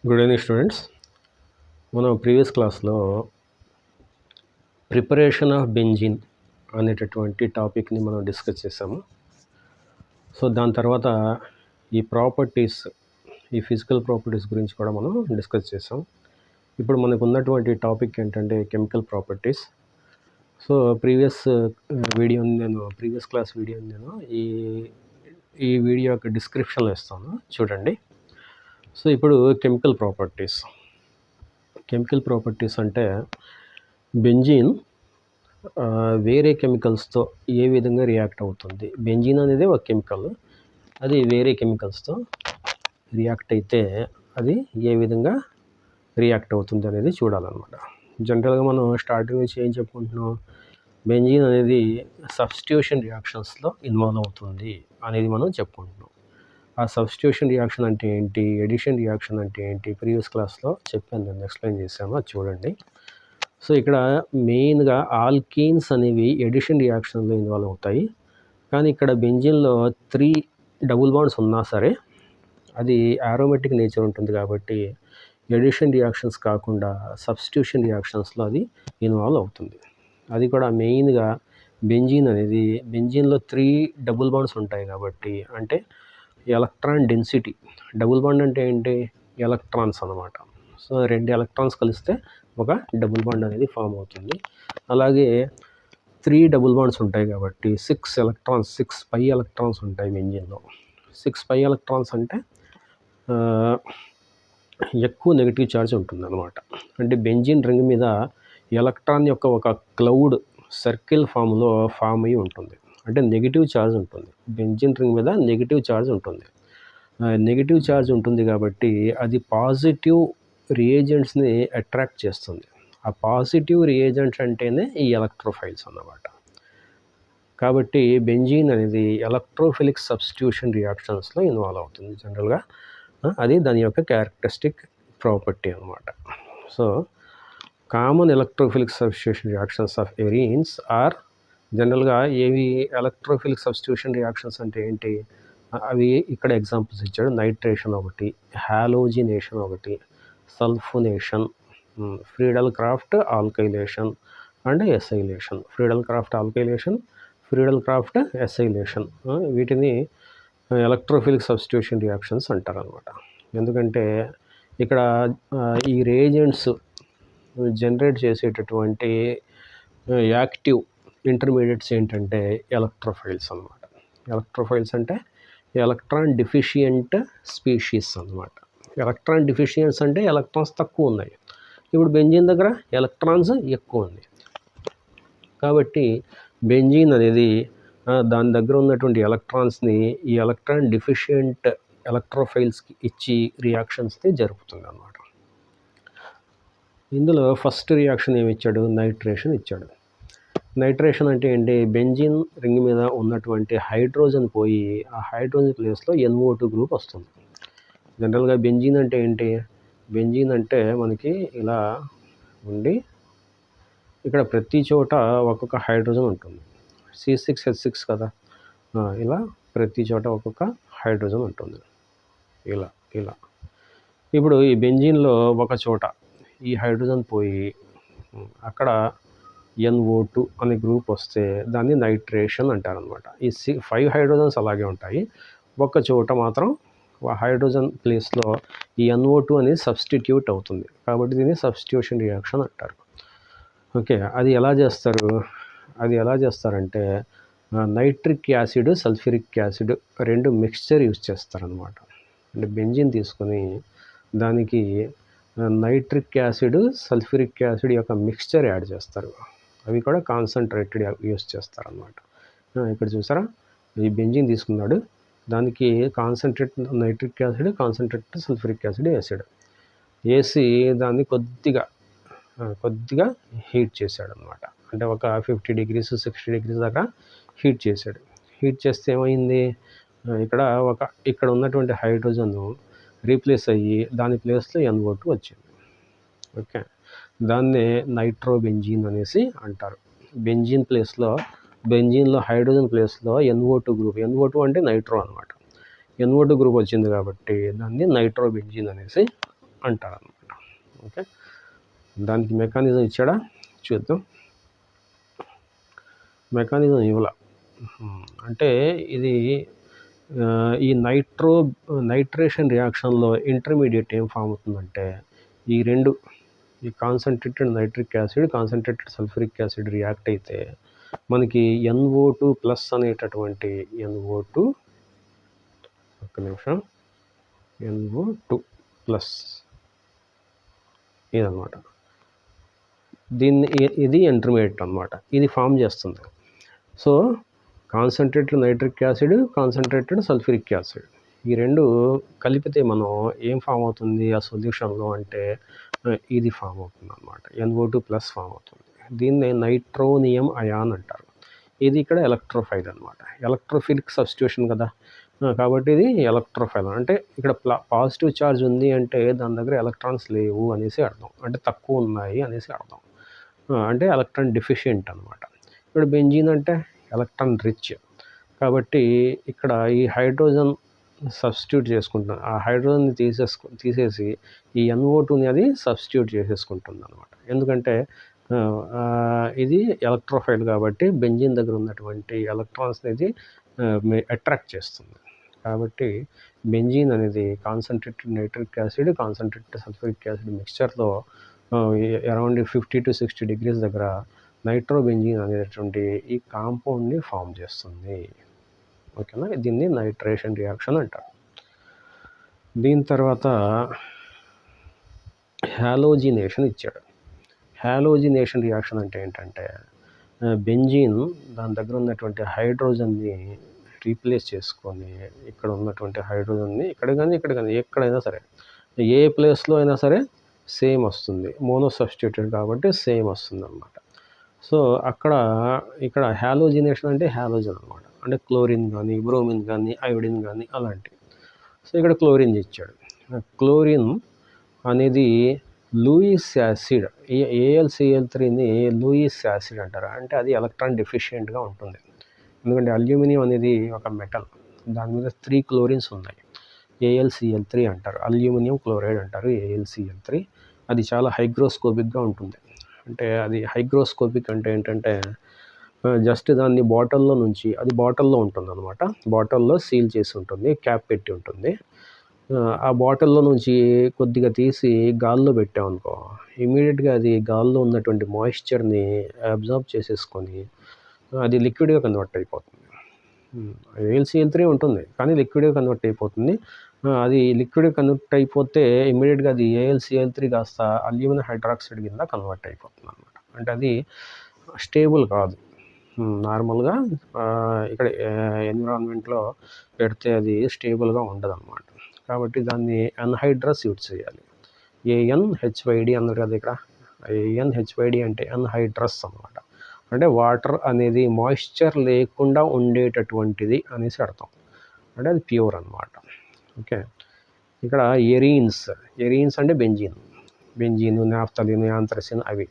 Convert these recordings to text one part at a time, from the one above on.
Good evening students. మనం previous క్లాస్లో preparation of benzene అనేటటువంటి టాపిక్ని మనం డిస్కస్ చేసాము. సో దాని తర్వాత ఈ ప్రాపర్టీస్, ఈ ఫిజికల్ ప్రాపర్టీస్ గురించి కూడా మనం డిస్కస్ చేసాం. ఇప్పుడు మనకు ఉన్నటువంటి టాపిక్ ఏంటంటే chemical properties. So previous class వీడియోని నేను ఈ వీడియో యొక్క డిస్క్రిప్షన్లో ఇస్తాను, చూడండి. సో ఇప్పుడు కెమికల్ ప్రాపర్టీస్ అంటే బెంజీన్ వేరే కెమికల్స్తో ఏ విధంగా రియాక్ట్ అవుతుంది. బెంజీన్ అనేది ఒక కెమికల్, అది వేరే కెమికల్స్తో రియాక్ట్ అయితే అది ఏ విధంగా రియాక్ట్ అవుతుంది అనేది చూడాలన్నమాట. జనరల్గా మనం స్టార్టింగ్ నుంచి ఏం చెప్పుకుంటున్నాం, బెంజీన్ అనేది సబ్స్టిట్యూషన్ రియాక్షన్స్లో ఇన్వాల్వ్ అవుతుంది అనేది మనం చెప్పుకుంటున్నాం. ఆ సబ్స్టిట్యూషన్ రియాక్షన్ అంటే ఏంటి, ఎడిషన్ రియాక్షన్ అంటే ఏంటి, ప్రీవియస్ క్లాస్లో చెప్పాను, నేను ఎక్స్ప్లెయిన్ చేశాను, అది చూడండి. సో ఇక్కడ మెయిన్గా ఆల్కీన్స్ అనేవి ఎడిషన్ రియాక్షన్లో ఇన్వాల్వ్ అవుతాయి. కానీ ఇక్కడ బెంజిన్లో 3 డబుల్ బాండ్స్ ఉన్నా సరే అది ఆరోమేటిక్ నేచర్ ఉంటుంది కాబట్టి ఎడిషన్ రియాక్షన్స్ కాకుండా సబ్స్టిట్యూషన్ రియాక్షన్స్లో అది ఇన్వాల్వ్ అవుతుంది. అది కూడా మెయిన్గా బెంజిన్లో 3 డబుల్ బాండ్స్ ఉంటాయి కాబట్టి, అంటే ఎలక్ట్రాన్ డెన్సిటీ, డబుల్ బాండ్ అంటే ఏంటి, ఎలక్ట్రాన్స్ అన్నమాట. సో 2 ఎలక్ట్రాన్స్ కలిస్తే ఒక డబుల్ బాండ్ అనేది ఫామ్ అవుతుంది. అలాగే 3 డబుల్ బాండ్స్ ఉంటాయి కాబట్టి 6 పై ఎలక్ట్రాన్స్ ఉంటాయి బెంజిన్లో. 6 పై ఎలక్ట్రాన్స్ అంటే ఎక్కువ నెగిటివ్ ఛార్జ్ ఉంటుంది అన్నమాట. అంటే బెంజిన్ రింగ్ మీద ఎలక్ట్రాన్ యొక్క ఒక క్లౌడ్ సర్కిల్ ఫామ్ అయి ఉంటుంది, అంటే నెగిటివ్ ఛార్జ్ ఉంటుంది. బెంజిన్ రింగ్ మీద నెగిటివ్ ఛార్జ్ ఉంటుంది కాబట్టి అది పాజిటివ్ రియేజెంట్స్ని అట్రాక్ట్ చేస్తుంది. ఆ పాజిటివ్ రియేజెంట్స్ అంటేనే ఈ ఎలక్ట్రోఫైల్స్ అన్నమాట. కాబట్టి బెంజీన్ అనేది ఎలక్ట్రోఫిలిక్ సబ్స్టిట్యూషన్ రియాక్షన్స్లో ఇన్వాల్వ్ అవుతుంది జనరల్గా. అది దాని యొక్క క్యారెక్టరిస్టిక్ ప్రాపర్టీ అన్నమాట. So common electrophilic substitution reactions of arenes are, జనరల్గా ఏవి ఎలక్ట్రోఫిలిక్ సబ్స్టిట్యూషన్ రియాక్షన్స్ అంటే ఏంటి, అవి ఇక్కడ ఎగ్జాంపుల్స్ ఇచ్చాడు. నైట్రేషన్ ఒకటి, హాలోజినేషన్ ఒకటి, sulphonation, Friedel craft alkylation and acylation. Friedel craft acylation, వీటిని ఎలక్ట్రోఫిలిక్ సబ్స్టిట్యూషన్ రియాక్షన్స్ అంటారు అనమాట. ఎందుకంటే ఇక్కడ ఈ రియేజెంట్స్ జనరేట్ చేసేటటువంటి యాక్టివ్ ఇంటర్మీడియట్స్ ఏంటంటే ఎలక్ట్రోఫైల్స్ అన్నమాట. ఎలక్ట్రోఫైల్స్ అంటే ఎలక్ట్రాన్ డిఫిషియంట్ స్పీషీస్ అన్నమాట. ఎలక్ట్రాన్ డిఫిషియన్స్ అంటే ఎలక్ట్రాన్స్ తక్కువ ఉన్నాయి. ఇప్పుడు బెంజీన్ దగ్గర ఎలక్ట్రాన్స్ ఎక్కువ ఉన్నాయి కాబట్టి బెంజీన్ అనేది దాని దగ్గర ఉన్నటువంటి ఎలక్ట్రాన్స్ని ఈ ఎలక్ట్రాన్ డిఫిషియంట్ ఎలక్ట్రోఫైల్స్కి ఇచ్చి రియాక్షన్స్ని జరుపుతుంది అన్నమాట. ఇందులో ఫస్ట్ రియాక్షన్ ఏమి ఇచ్చాడు, నైట్రేషన్ ఇచ్చాడు. నైట్రేషన్ అంటే ఏంటి, బెంజిన్ రింగ్ మీద ఉన్నటువంటి హైడ్రోజన్ పోయి ఆ హైడ్రోజన్ ప్లేస్లో NO2 గ్రూప్ వస్తుంది. జనరల్గా బెంజిన్ అంటే ఏంటి, బెంజిన్ అంటే మనకి ఇలా ఉండి ఇక్కడ ప్రతి చోట ఒక్కొక్క హైడ్రోజన్ ఉంటుంది. C6H6 కదా, ఇలా ప్రతి చోట ఒక్కొక్క హైడ్రోజన్ ఉంటుంది, ఇలా. ఇప్పుడు ఈ బెంజిన్లో ఒక చోట ఈ హైడ్రోజన్ పోయి అక్కడ NO2 అనే గ్రూప్ వస్తే దాన్ని నైట్రేషన్ అంటారనమాట. ఈ 5 హైడ్రోజన్స్ అలాగే ఉంటాయి, ఒక్క చోట మాత్రం హైడ్రోజన్ ప్లేస్లో ఈ NO2 అనేది సబ్స్టిట్యూట్ అవుతుంది కాబట్టి దీన్ని సబ్స్టిట్యూషన్ రియాక్షన్ అంటారు. ఓకే, అది ఎలా చేస్తారంటే nitric acid, sulphuric acid 2 mixture use చేస్తారనమాట. అంటే బెంజిన్ తీసుకొని దానికి నైట్రిక్ యాసిడ్, సల్ఫ్యూరిక్ యాసిడ్ యొక్క మిక్స్చర్ యాడ్ చేస్తారు. అవి కూడా కాన్సన్ట్రేటెడ్ యూజ్ చేస్తారనమాట. ఇక్కడ చూసారా, ఈ బెంజిన్ తీసుకున్నాడు, దానికి concentrate nitric acid, concentrated sulphuric acid వేసి దాన్ని కొద్దిగా హీట్ చేశాడు అనమాట. అంటే ఒక 50 degrees 60 degrees దాకా హీట్ చేశాడు. హీట్ చేస్తే ఏమైంది, ఇక్కడ ఉన్నటువంటి హైడ్రోజన్ రీప్లేస్ అయ్యి దాని ప్లేస్లో NO2 వచ్చింది. ఓకే, దాన్నే నైట్రోబెంజీన్ అనేసి అంటారు. బెంజీన్లో హైడ్రోజన్ ప్లేస్లో NO2 గ్రూప్, అంటే నైట్రో అనమాట. NO2 గ్రూప్ వచ్చింది కాబట్టి దాన్ని నైట్రోబెంజీన్ అనేసి అంటారనమాట. ఓకే, దానికి మెకానిజం ఇచ్చాడా చూద్దాం. మెకానిజం ఇవ్వాల. అంటే ఇది ఈ నైట్రేషన్ రియాక్షన్లో ఇంటర్మీడియట్ ఏం ఫామ్ అవుతుందంటే ఈ concentrated nitric acid, concentrated sulphuric acid react అయితే మనకి NO2+ అనేటటువంటి NO2 ఇదన్నమాట. ఇది ఇంటర్మీడియట్ అనమాట. ఇది ఫామ్ చేస్తుంది. So concentrated nitric acid, concentrated sulphuric acid ఈ రెండు కలిపితే మనం ఏం ఫామ్ అవుతుంది ఆ సొల్యూషన్లో అంటే ఇది ఫామ్ అవుతుంది అనమాట. NO2+ ఫామ్ అవుతుంది. దీన్ని నైట్రోనియం అయాన్ అంటారు. ఇది ఇక్కడ ఎలక్ట్రోఫైల్ అనమాట. ఎలక్ట్రోఫిలిక్ సబ్స్టిట్యూషన్ కదా, కాబట్టి ఇది ఎలక్ట్రోఫైల్. అంటే ఇక్కడ పాజిటివ్ ఛార్జ్ ఉంది అంటే దాని దగ్గర ఎలక్ట్రాన్స్ లేవు అనేసి అర్థం, అంటే తక్కువ ఉన్నాయి అనేసి అర్థం. అంటే ఎలక్ట్రాన్ డెఫిషియెంట్ అనమాట. ఇప్పుడు బెంజీన్ అంటే ఎలక్ట్రాన్ రిచ్. కాబట్టి ఇక్కడ ఈ హైడ్రోజన్ సబ్స్టిట్యూట్ చేసుకుంటాం. ఆ హైడ్రోజన్ని తీసేసి ఈ NO2ని అది సబ్స్టిట్యూట్ చేసేసుకుంటుంది అనమాట. ఎందుకంటే ఇది ఎలక్ట్రోఫైల్ కాబట్టి బెంజీన్ దగ్గర ఉన్నటువంటి ఎలక్ట్రాన్స్ని ఇది అట్రాక్ట్ చేస్తుంది. కాబట్టి బెంజీన్ అనేది concentrated nitric acid, concentrated sulphuric acid మిక్స్చర్లో అరౌండ్ 50 to 60 degrees దగ్గర నైట్రోబెంజీన్ అనేటువంటి ఈ కాంపౌండ్ని ఫామ్ చేస్తుంది. ఓకేనా, దీన్ని నైట్రేషన్ రియాక్షన్ అంటారు. దీని తర్వాత హ్యాలోజినేషన్ ఇచ్చాడు. హ్యాలోజినేషన్ రియాక్షన్ అంటే ఏంటంటే బెంజీన్ దాని దగ్గర ఉన్నటువంటి హైడ్రోజన్ని రీప్లేస్ చేసుకొని ఇక్కడ ఉన్నటువంటి హైడ్రోజన్ని ఇక్కడ కానీ ఎక్కడైనా సరే ఏ ప్లేస్లో అయినా సరే సేమ్ వస్తుంది. మోనో సబ్స్టిట్యూటెడ్ కాబట్టి సేమ్ వస్తుంది అనమాట. సో ఇక్కడ హ్యాలోజినేషన్ అంటే హ్యాలోజన్ అనమాట. అంటే క్లోరిన్ కానీ, బ్రోమిన్ కానీ, అయోడిన్ కానీ అలాంటివి. సో ఇక్కడ క్లోరిన్ ఇచ్చాడు. క్లోరిన్ అనేది లూయిస్ యాసిడ్, AlCl3ని లూయిస్ యాసిడ్ అంటారు. అంటే అది ఎలక్ట్రాన్ డెఫిషియెంట్గా ఉంటుంది. ఎందుకంటే అల్యూమినియం అనేది ఒక మెటల్, దాని మీద 3 క్లోరిన్స్ ఉన్నాయి. AlCl3 అంటారు. అల్యూమినియం క్లోరైడ్ అంటారు AlCl3. అది చాలా హైగ్రోస్కోపిక్గా ఉంటుంది. అంటే అది హైగ్రోస్కోపిక్ అంటే ఏంటంటే జస్ట్ దాన్ని బాటిల్లో నుంచి, అది బాటిల్లో ఉంటుంది అనమాట. బాటిల్లో సీల్ చేసి ఉంటుంది, క్యాప్ పెట్టి ఉంటుంది. ఆ బాటిల్లో నుంచి కొద్దిగా తీసి గాల్లో పెట్టామనుకో, ఇమీడియట్గా అది గాల్లో ఉన్నటువంటి మాయిశ్చర్ని అబ్జర్వ్ చేసేసుకొని అది లిక్విడ్గా కన్వర్ట్ అయిపోతుంది. AlCl3 ఉంటుంది కానీ లిక్విడ్గా కన్వర్ట్ అయిపోతుంది. అది లిక్విడ్ కన్వర్ట్ అయిపోతే ఇమీడియట్గా అది AlCl3 కాస్త అల్యూమినియం హైడ్రాక్సైడ్ కింద కన్వర్ట్ అయిపోతుంది అనమాట. అంటే అది స్టేబుల్ కాదు. నార్మల్గా ఇక్కడ ఎన్విరాన్మెంట్లో పెడితే అది స్టేబుల్గా ఉండదు అనమాట. కాబట్టి దాన్ని అన్హైడ్రస్ యూజ్ చేయాలి. AnHYD అన్నారు కదా, ఇక్కడ AnHYD అంటే అన్హైడ్రస్ అనమాట. అంటే వాటర్ అనేది మాయిశ్చర్ లేకుండా ఉండేటటువంటిది అనేసి అర్థం. అంటే అది ప్యూర్ అనమాట. ఓకే, ఇక్కడ ఎరీన్స్ అంటే బెంజీన్, నాఫ్థలిన్, యాంథ్రసిన్ అవి.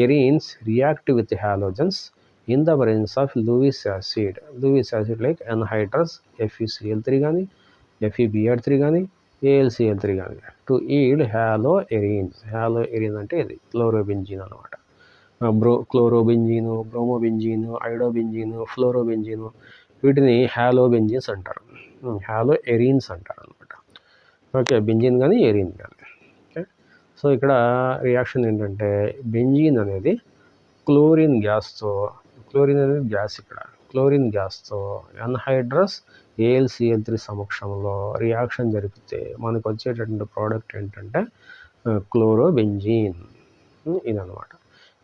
Arenes react with halogens in the presence of Lewis acid like anhydrous FeCl3 కానీ, FeBr3 కానీ, AlCl3 కానీ టు ఈల్డ్ హ్యాలో ఎరీన్ అంటే ఇది క్లోరోబెంజీన్ అనమాట. క్లోరోబెంజీను, బ్రోమోబెంజీను, ఐడోబెంజీను, ఫ్లోరోబెంజీను వీటిని హ్యాలోబెంజీన్స్ అంటారు. హ్యాలో ఎరీన్స్ అంటారు అనమాట. ఓకే, బెంజీన్ కానీ ఎరీన్ కానీ. ఓకే, సో ఇక్కడ రియాక్షన్ ఏంటంటే బెంజీన్ అనేది క్లోరిన్ అనేది గ్యాస్. ఇక్కడ క్లోరిన్ గ్యాస్తో అన్హైడ్రస్ AlCl3 సమక్షంలో రియాక్షన్ జరిపితే మనకు వచ్చేటటువంటి ప్రోడక్ట్ ఏంటంటే క్లోరోబెంజీన్. ఇదనమాట.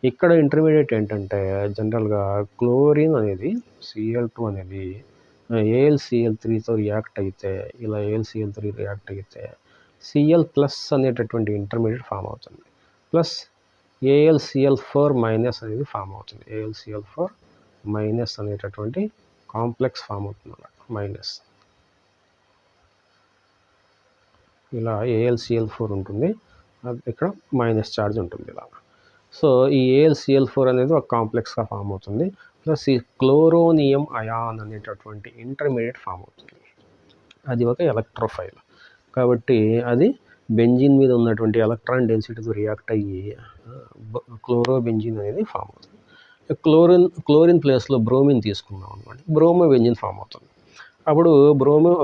ఇక్కడ ఇంటర్మీడియట్ ఏంటంటే జనరల్గా క్లోరిన్ అనేది Cl2 అనేది AlCl3తో రియాక్ట్ అయితే, ఇలా AlCl3 రియాక్ట్ అయితే Cl+ అనేటటువంటి ఇంటర్మీడియట్ ఫామ్ అవుతుంది. ప్లస్ AlCl4- అనేది ఫామ్ అవుతుంది. AlCl4- అనేటటువంటి కాంప్లెక్స్ ఫామ్ అవుతుంది అన్నమాట. మైనస్ ఇలా AlCl4 ఉంటుంది, ఇక్కడ మైనస్ ఛార్జ్ ఉంటుంది ఇలా. సో ఈ AlCl4 అనేది ఒక కాంప్లెక్స్గా ఫామ్ అవుతుంది. ప్లస్ ఈ క్లోరోనియం అయాన్ అనేటటువంటి ఇంటర్మీడియట్ ఫామ్ అవుతుంది. అది ఒక ఎలక్ట్రోఫైల్ కాబట్టి అది బెంజిన్ మీద ఉన్నటువంటి ఎలక్ట్రాన్ డెన్సిటీతో రియాక్ట్ అయ్యి క్లోరోబెంజిన్ అనేది ఫామ్ అవుతుంది. క్లోరిన్ ప్లేస్లో బ్రోమిన్ తీసుకున్నాం అనమాట, బ్రోమోబెంజిన్ ఫామ్ అవుతుంది. అప్పుడు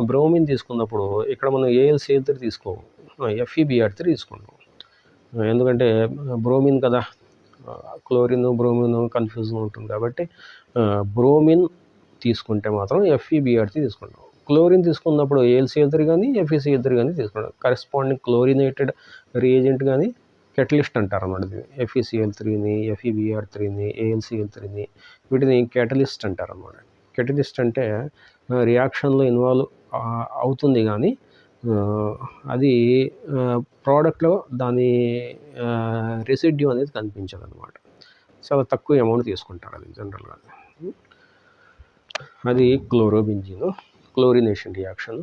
బ్రోమిన్ తీసుకున్నప్పుడు ఇక్కడ మనం AlCl3 తీసుకోము, FeBr3 తీసుకుంటాం. ఎందుకంటే బ్రోమిన్ కదా, క్లోరిన్ బ్రోమిన్ కన్ఫ్యూజన్ ఉంటుంది కాబట్టి బ్రోమిన్ తీసుకుంటే మాత్రం FeBr3 తీసుకుంటాం. క్లోరిన్ తీసుకున్నప్పుడు AlCl3 కానీ FeCl3 కానీ తీసుకుంటాం. కరెస్పాండింగ్ క్లోరినేటెడ్ రియేజెంట్ కానీ కెటలిస్ట్ అంటారు అన్నమాట. దీన్ని FeCl3ని, FeBr3ని, AlCl3ని వీటిని కెటలిస్ట్ అంటారు అన్నమాట. కెటలిస్ట్ అంటే రియాక్షన్లో ఇన్వాల్వ్ అవుతుంది కానీ అది ప్రోడక్ట్లో దాని రెసిడ్యూ అనేది కనిపించదు అనమాట. చాలా తక్కువ అమౌంట్ తీసుకుంటారు అది జనరల్గా. అది క్లోరోబెంజిన్ క్లోరినేషన్ రియాక్షన్.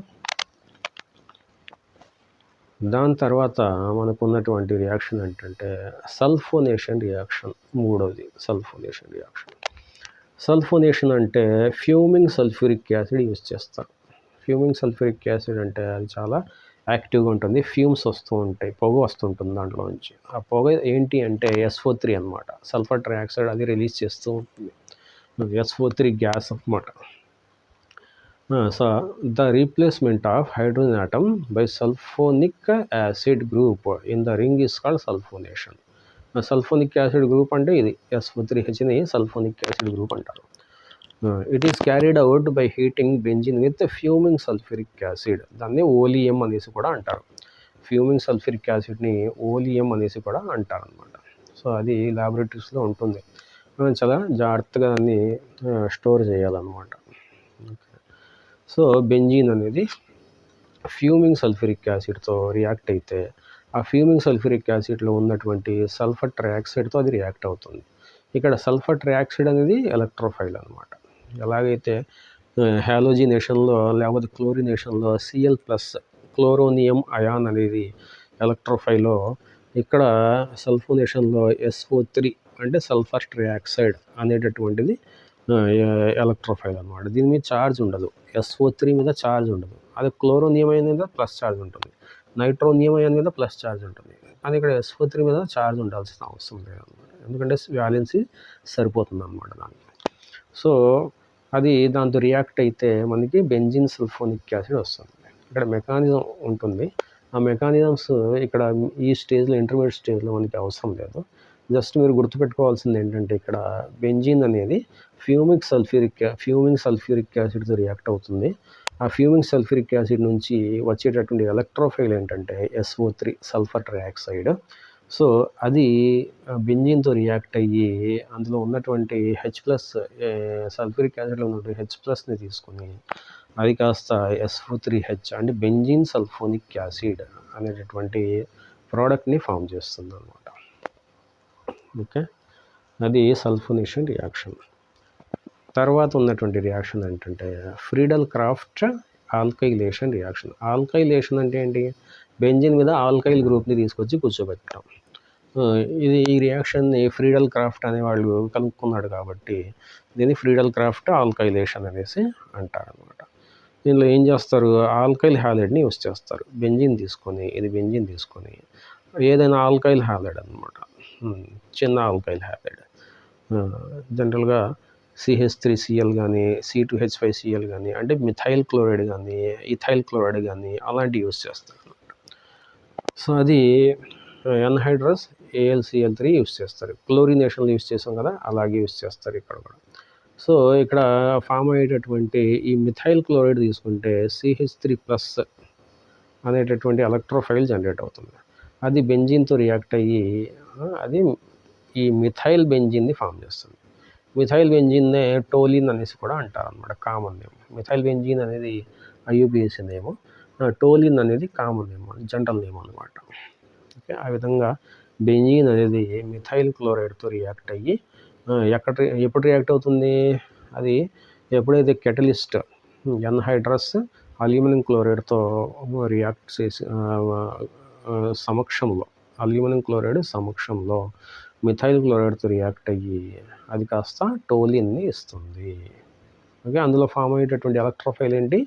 దాని తర్వాత మనకు ఉన్నటువంటి రియాక్షన్ ఏంటంటే సల్ఫోనేషన్ రియాక్షన్. మూడవది సల్ఫోనేషన్ రియాక్షన్. సల్ఫోనేషన్ అంటే ఫ్యూమింగ్ సల్ఫ్యూరిక్ యాసిడ్ యూజ్ చేస్తారు. ఫ్యూమింగ్ సల్ఫ్యూరిక్ యాసిడ్ అంటే అది చాలా యాక్టివ్గా ఉంటుంది, ఫ్యూమ్స్ వస్తూ ఉంటాయి, పొగ వస్తుంటుంది దాంట్లో నుంచి. ఆ పొగ ఏంటి అంటే SO3 అనమాట, సల్ఫర్ ట్రైఆక్సైడ్ అది రిలీజ్ చేస్తూ ఉంటుంది. SO3 గ్యాస్ అనమాట. So the replacement of hydrogen atom by sulphonic acid group in the ring is called sulphonation. Sulphonic acid group అంటే ఇది SO3Hని సల్ఫోనిక్ యాసిడ్ గ్రూప్ అంటారు. It is carried out by heating benzene with fuming sulphuric acid. దాన్ని OLEM అనేసి కూడా అంటారు. Fuming sulphuric యాసిడ్ని OLEM అనేసి కూడా అంటారు అనమాట. సో అది ల్యాబొరేటరీస్లో ఉంటుంది, చాలా జాగ్రత్తగా దాన్ని స్టోర్ చేయాలన్నమాట. సో బెంజిన్ అనేది ఫ్యూమింగ్ సల్ఫ్యూరిక్ యాసిడ్తో రియాక్ట్ అయితే ఆ ఫ్యూమింగ్ సల్ఫ్యూరిక్ యాసిడ్లో ఉన్నటువంటి సల్ఫర్ ట్రైఆక్సైడ్తో అది రియాక్ట్ అవుతుంది. ఇక్కడ సల్ఫర్ ట్రైఆక్సైడ్ అనేది ఎలక్ట్రోఫైల్ అనమాట. ఎలాగైతే హ్యాలోజినేషన్లో లేకపోతే క్లోరినేషన్లో Cl+ క్లోరోనియం అయాన్ అనేది ఎలక్ట్రోఫైలో, ఇక్కడ సల్ఫోనేషన్లో SO3 అంటే సల్ఫర్ ట్రైఆక్సైడ్ అనేటటువంటిది ఎలక్ట్రోఫైల్ అనమాట. దీని మీద ఛార్జ్ ఉండదు, SO3 మీద ఛార్జ్ ఉండదు. అది క్లోరోనియం అయాన్ మీద ప్లస్ ఛార్జ్ ఉంటుంది, నైట్రోనియం అయాన్ మీద ప్లస్ ఛార్జ్ ఉంటుంది. కానీ ఇక్కడ SO3 మీద ఛార్జ్ ఉండాల్సిన అవసరం లేదన్నమాట, ఎందుకంటే వ్యాలెన్సీ సరిపోతుంది అన్నమాట దానికి. సో అది దాంతో రియాక్ట్ అయితే మనకి బెంజిన్ సల్ఫోనిక్ యాసిడ్ వస్తుంది. ఇక్కడ మెకానిజం ఉంటుంది. ఆ మెకానిజమ్స్ ఇక్కడ ఈ స్టేజ్లో, ఇంటర్మీడియట్ స్టేజ్లో మనకి అవసరం లేదు. జస్ట్ మీరు గుర్తుపెట్టుకోవాల్సింది ఏంటంటే ఇక్కడ బెంజిన్ అనేది ఫ్యూమింగ్ సల్ఫ్యూరిక్ యాసిడ్తో రియాక్ట్ అవుతుంది. ఆ ఫ్యూమింగ్ సల్ఫ్యూరిక్ యాసిడ్ నుంచి వచ్చేటటువంటి ఎలక్ట్రోఫైల్ ఏంటంటే SO3 సల్ఫర్ ట్రైఆక్సైడ్. సో అది బెంజిన్తో రియాక్ట్ అయ్యి అందులో ఉన్నటువంటి H+ సల్ఫ్యూరిక్ యాసిడ్లో ఉన్నటువంటి H+ని తీసుకొని అది కాస్త SO3H అంటే బెంజిన్ సల్ఫోనిక్ యాసిడ్ అనేటటువంటి ప్రోడక్ట్ని ఫామ్ చేస్తుంది అన్నమాట. ఓకే, అది సల్ఫోనేషన్ రియాక్షన్. తర్వాత ఉన్నటువంటి రియాక్షన్ ఏంటంటే Friedel craft alkylation reaction. Alkylation అంటే ఏంటి? బెంజిన్ మీద ఆల్కైల్ గ్రూప్ని తీసుకొచ్చి కూర్చోబెట్టడం. ఈ రియాక్షన్ని ఫ్రీడల్ క్రాఫ్ట్ అనేవాళ్ళు కనుక్కున్నాడు కాబట్టి దీన్ని ఫ్రీడల్ క్రాఫ్ట్ ఆల్కైలేషన్ అనేసి అంటారు అనమాట. దీనిలో ఏం చేస్తారు? ఆల్కైల్ హ్యాలైడ్ని యూస్ చేస్తారు. బెంజిన్ తీసుకొని ఏదైనా ఆల్కైల్ హ్యాలైడ్ అనమాట, చిన్న ఆల్కైల్ హ్యాలైడ్, జనరల్గా CH3Cl కానీ C2H5Cl కానీ అంటే మిథైల్ క్లోరైడ్ కానీ ఇథైల్ క్లోరైడ్ కానీ అలాంటివి యూస్ చేస్తారు అనమాట. సో అది ఎన్హైడ్రస్ AlCl3 యూస్ చేస్తారు. క్లోరినేషన్లో యూస్ చేసాం కదా, అలాగే యూస్ చేస్తారు ఇక్కడ కూడా. సో ఇక్కడ ఫామ్ అయ్యేటటువంటి ఈ మిథైల్ క్లోరైడ్ తీసుకుంటే CH3+ అనేటటువంటి ఎలక్ట్రోఫైల్ జనరేట్ అవుతుంది. అది బెంజిన్తో రియాక్ట్ అయ్యి అది ఈ మిథైల్ బెంజిన్ని ఫామ్ చేస్తుంది. మిథైల్ బెంజిన్నే టోలిన్ అనేసి కూడా అంటారు అనమాట, కామన్ నేమ్. మిథైల్ బెంజిన్ అనేది IUPAC నేమ్, టోలిన్ అనేది కామన్ నేమ్, జనరల్ నేమ్ అనమాట. ఓకే, ఆ విధంగా బెంజిన్ అనేది మిథైల్ క్లోరైడ్తో రియాక్ట్ అయ్యి ఎప్పుడు రియాక్ట్ అవుతుంది? అది ఎప్పుడైతే కెటలిస్ట్ ఎన్హైడ్రస్ అల్యూమినియం క్లోరైడ్తో రియాక్ట్ చేసి అల్యూమినియం క్లోరైడ్ సమక్షంలో మిథైల్ క్లోరైడ్తో రియాక్ట్ అయ్యి అది కాస్త టోలిన్ని ఇస్తుంది. ఓకే, అందులో ఫామ్ అయ్యేటటువంటి ఎలక్ట్రోఫైల్ ఏంటి?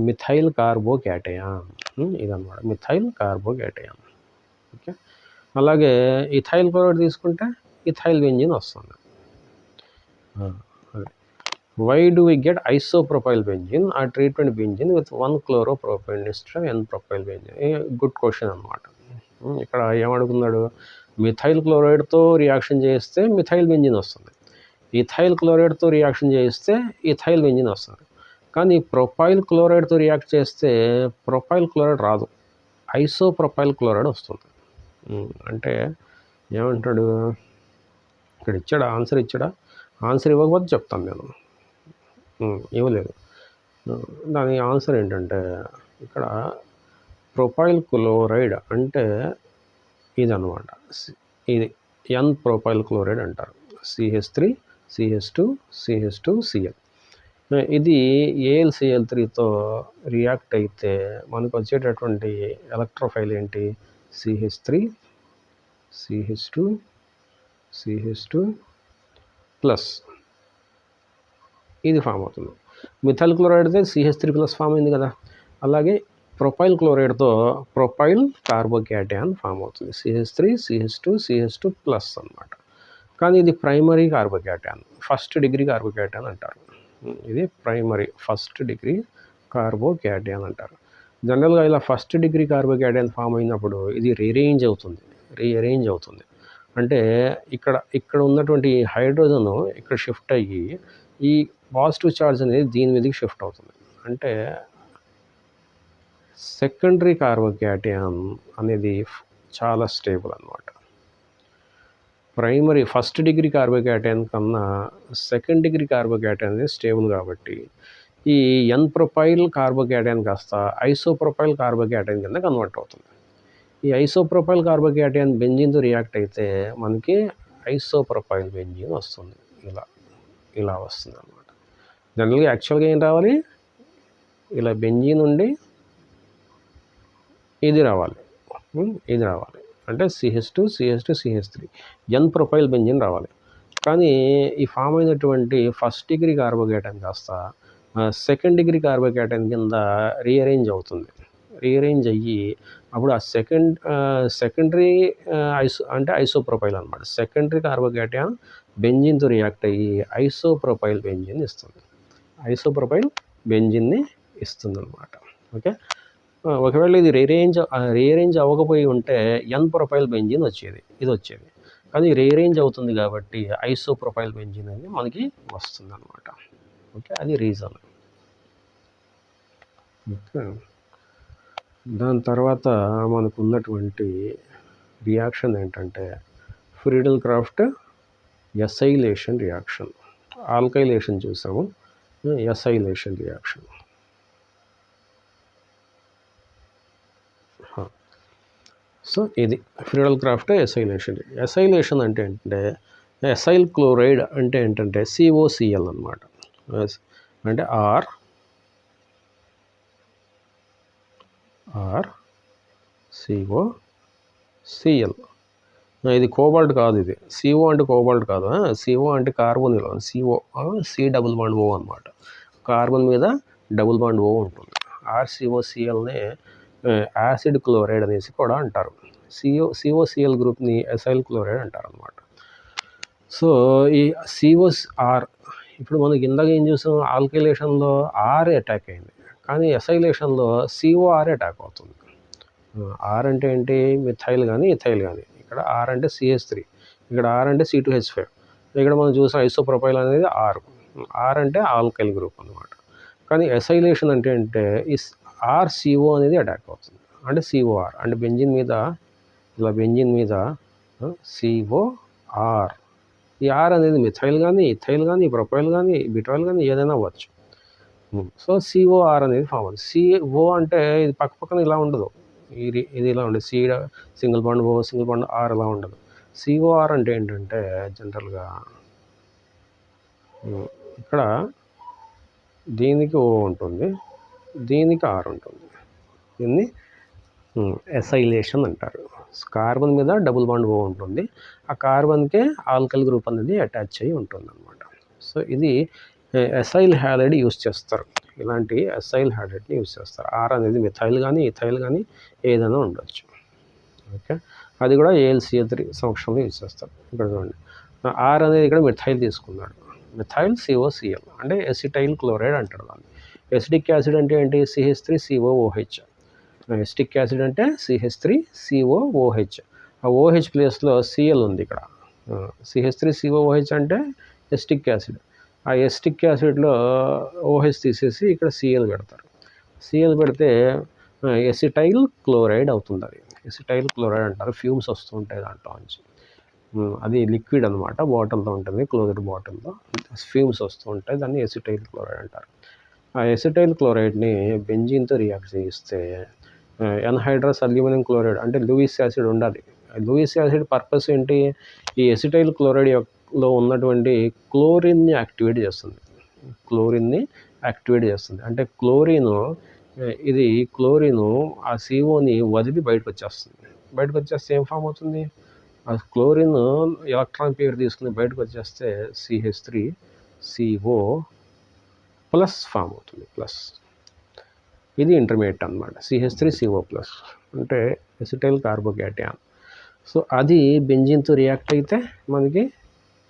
Methyl carbocation. ఇదన్నమాట మిథైల్ కార్బోకేటయాన్. ఓకే, అలాగే ఇథైల్ క్లోరైడ్ తీసుకుంటే ఇథైల్ బెంజీన్ వస్తుంది. అదే why do we get isopropyl benzene a treatment benzene with 1 chloropropaned instead of n propyl benzene? Good question అనమాట. ఇక్కడ ఏమడుగుతున్నాడు, మిథైల్ క్లోరైడ్తో రియాక్షన్ చేస్తే మిథైల్ బెంజీన్ వస్తుంది, ఇథైల్ క్లోరైడ్తో రియాక్షన్ చేస్తే ఇథైల్ బెంజీన్ వస్తుంది. కానీ ప్రొపైల్ క్లోరైడ్తో రియాక్ట్ చేస్తే ప్రొపైల్ క్లోరైడ్ రాదు, ఐసోప్రొపైల్ క్లోరైడ్ వస్తుంది. అంటే ఏమంటాడు ఇక్కడ, ఇచ్చాడా ఆన్సర్ ఇచ్చాడా? ఆన్సర్ ఇవ్వకపోతే చెప్తాను నేను. ఇవ్వలేదు. దాని ఆన్సర్ ఏంటంటే ఇక్కడ ప్రొపైల్ క్లోరైడ్ అంటే ఇదన్నమాట, ఇది ఎన్ ప్రొపైల్ క్లోరైడ్ అంటారు. CH3 CH2 CH2 Cl. ఇది AlCl3తో రియాక్ట్ అయితే మనకు వచ్చేటటువంటి ఎలక్ట్రోఫైల్ ఏంటి, CH3 CH2 CH2 ప్లస్ ఇది ఫామ్ అవుతుంది. మిథైల్ క్లోరైడ్తో CH3+ ఫామ్ అయింది కదా, అలాగే ప్రొపైల్ క్లోరైడ్తో ప్రొపైల్ కార్బోకేటయాన్ ఫామ్ అవుతుంది, CH3 CH2 CH2+ అన్నమాట. కానీ ఇది primary carbocation, first degree carbocation అంటారు. ఇది ప్రైమరీ ఫస్ట్ డిగ్రీ కార్బోకేటయాన్ అంటారు. జనరల్గా ఇలా ఫస్ట్ డిగ్రీ కార్బోకేటయాన్ ఫామ్ అయినప్పుడు ఇది రీఅరేంజ్ అవుతుంది. అంటే ఇక్కడ ఉన్నటువంటి హైడ్రోజన్ ఇక్కడ షిఫ్ట్ అయ్యి ఈ పాజిటివ్ ఛార్జ్ అనేది దీని మీదకి షిఫ్ట్ అవుతుంది. అంటే సెకండరీ కార్బోకేటయాన్ అనేది చాలా స్టేబుల్ అన్నమాట. ప్రైమరీ ఫస్ట్ డిగ్రీ కార్బోకేటయాన్ కన్నా సెకండ్ డిగ్రీ కార్బోకేటయాన్ అనేది స్టేబుల్ కాబట్టి ఈ ఎన్ ప్రొపైల్ కార్బోకేటయాన్ కాస్త ఐసోప్రొపైల్ కార్బోకేటయాన్ కింద కన్వర్ట్ అవుతుంది. ఈ ఐసోప్రొపైల్ కార్బోకేటయాన్ బెంజీన్తో రియాక్ట్ అయితే మనకి ఐసోప్రొపైల్ బెంజీన్ వస్తుంది. ఇలా వస్తుంది అన్నమాట. జనరల్గా యాక్చువల్గా ఏం రావాలి, ఇలా బెంజీన్ ఉండి ఇది రావాలి అంటే CH2 CH2 CH3 ఎన్ ప్రొపైల్ బెంజీన్ రావాలి. కానీ ఈ ఫామ్ అయినటువంటి ఫస్ట్ డిగ్రీ కార్బోకేటయాన్ కాస్త సెకండ్ డిగ్రీ కార్బోకేటయాన్ కింద రీఅరేంజ్ అయ్యి అప్పుడు ఆ సెకండరీ ఐసోప్రొపైల్ అనమాట. సెకండరీ కార్బోకేటయాన్ బెంజీన్తో రియాక్ట్ అయ్యి ఐసోప్రొపైల్ బెంజీన్ ఇస్తుంది, ఐసోప్రొపైల్ బెంజీన్ని ఇస్తుంది అనమాట. ఓకే, ఒకవేళ ఇది రీఅరేంజ్ అవ్వకపోయి ఉంటే ఎన్ ప్రొపైల్ బెంజీన్ ఇది వచ్చేది. కానీ రీఅరేంజ్ అవుతుంది కాబట్టి ఐసోప్రొపైల్ బెంజీన్ అనేది మనకి వస్తుంది అనమాట. ఓకే, అది రీజన్. ఓకే, దాని తర్వాత మనకు ఉన్నటువంటి రియాక్షన్ ఏంటంటే ఫ్రీడెల్ క్రాఫ్ట్ ఎసైలేషన్ రియాక్షన్. ఆల్కైలేషన్ చూసాము, ఎసైలేషన్ రియాక్షన్. సో ఇది ఫ్రీడెల్ క్రాఫ్ట్ ఎసైలేషన్ అంటే ఏంటంటే ఎసైల్ క్లోరైడ్ అంటే ఏంటంటే COCl అనమాట. అంటే COCl. ఇది కోబాల్ట్ కాదు, ఇది CO అంటే కోబాల్ట్ కాదు, CO అంటే కార్బన్, COO అనమాట. కార్బన్ మీద డబుల్ బాండ్ O ఉంటుంది. RCOClనే యాసిడ్ క్లోరైడ్ అనేసి కూడా అంటారు. COCl గ్రూప్ని ఎసైల్ క్లోరైడ్ అంటారు అనమాట. సో ఈ COR ఇప్పుడు మనకి ఇందాక ఏం చూసాం, ఆల్కైలేషన్లో R అటాక్ అయింది, కానీ ఎసైలేషన్లో COR అటాక్ అవుతుంది. R అంటే ఏంటి, మిథైల్ కానీ ఇథైల్ కానీ. ఇక్కడ R అంటే CH3, ఇక్కడ R అంటే C2H5. ఇక్కడ మనం చూసాం ఐసోప్రొపైల్ అనేది R అంటే ఆల్కైల్ గ్రూప్ అనమాట. కానీ ఎసైలేషన్ అంటే ఈ RCO అనేది అటాక్ అవుతుంది, అంటే COR అంటే బెంజిన్ మీద COR. ఈ R అనేది మిథైల్ కానీ ఇథైల్ కానీ ప్రొపైల్ కానీ బ్యూటైల్ కానీ ఏదైనా అవ్వచ్చు. సో COR అనేది ఫామ్ అవుతుంది. CO అంటే ఇది పక్కన ఇలా ఉండదు, ఇది ఇలా ఉండదు, single bond O single bond R ఇలా ఉండదు. COR అంటే ఏంటంటే జనరల్గా ఇక్కడ దీనికి O ఉంటుంది, దీనికి R ఉంటుంది. దీన్ని ఎసైలేషన్ అంటారు. కార్బన్ మీద డబుల్ బాండ్ O ఉంటుంది, ఆ కార్బన్కే ఆల్కైల్ గ్రూప్ అనేది అటాచ్ అయ్యి ఉంటుంది అనమాట. సో ఇది ఎసైల్ హ్యాలైడ్ యూస్ చేస్తారు. ఇలాంటి ఎసైల్ హైడ్రేట్ని యూజ్ చేస్తారు. ఆర్ అనేది మిథైల్ కానీ ఇథైల్ కానీ ఏదైనా ఉండొచ్చు. ఓకే, అది కూడా AlCl3 సమక్షంలో యూజ్ చేస్తారు. ఇక్కడ చూడండి, ఆర్ అనేది ఇక్కడ మిథైల్ తీసుకున్నాడు, మిథైల్ COCl అంటే ఎసిటైల్ క్లోరైడ్ అంటారు దాన్ని. ఎసిటిక్ యాసిడ్ అంటే ఏంటి? CH3COOH. ఎసిటిక్ యాసిడ్ అంటే CH3COOH. ఆ OH ప్లేస్లో Cl ఉంది ఇక్కడ. CH3COOH అంటే ఎసిటిక్ యాసిడ్. ఆ ఎసిటిక్ యాసిడ్లో OH తీసేసి ఇక్కడ Cl పెడతారు. Cl పెడితే ఎసిటైల్ క్లోరైడ్ అవుతుంది. అది ఎసిటైల్ క్లోరైడ్ అంటారు. ఫ్యూమ్స్ వస్తూ ఉంటాయి దాంట్లో నుంచి. అది లిక్విడ్ అనమాట, బాటిల్తో ఉంటుంది, క్లోజ్డ్ బాటిల్తో ఫ్యూమ్స్ వస్తూ ఉంటాయి. దాన్ని ఎసిటైల్ క్లోరైడ్ అంటారు. ఆ ఎసిటైల్ క్లోరైడ్ని బెంజీన్తో రియాక్ట్ చేయిస్తే ఎన్హైడ్రస్ అల్యూమినియం క్లోరైడ్ అంటే లూయిస్ యాసిడ్ ఉండాలి. లూయిస్ యాసిడ్ పర్పస్ ఏంటి? ఈ ఎసిటైల్ క్లోరైడ్లో ఉన్నటువంటి క్లోరిన్ని యాక్టివేట్ చేస్తుంది. క్లోరిన్ని యాక్టివేట్ చేస్తుంది అంటే క్లోరిన్ ఆ CO వదిలి బయటకు వచ్చేస్తుంది. బయటకు వచ్చేస్తే ఏం ఫామ్ అవుతుంది? ఆ క్లోరిన్ ఎలక్ట్రాన్ పేరు తీసుకుని బయటకు వచ్చేస్తే CH3CO ప్లస్ ఫామ్ అవుతుంది. ప్లస్ ఇది ఇంటర్మీడియట్ అనమాట. CH3CO ప్లస్ అంటే ఎసిటైల్ కార్బోక్యాటయాన్. సో అది బెంజీన్తో రియాక్ట్ అయితే మనకి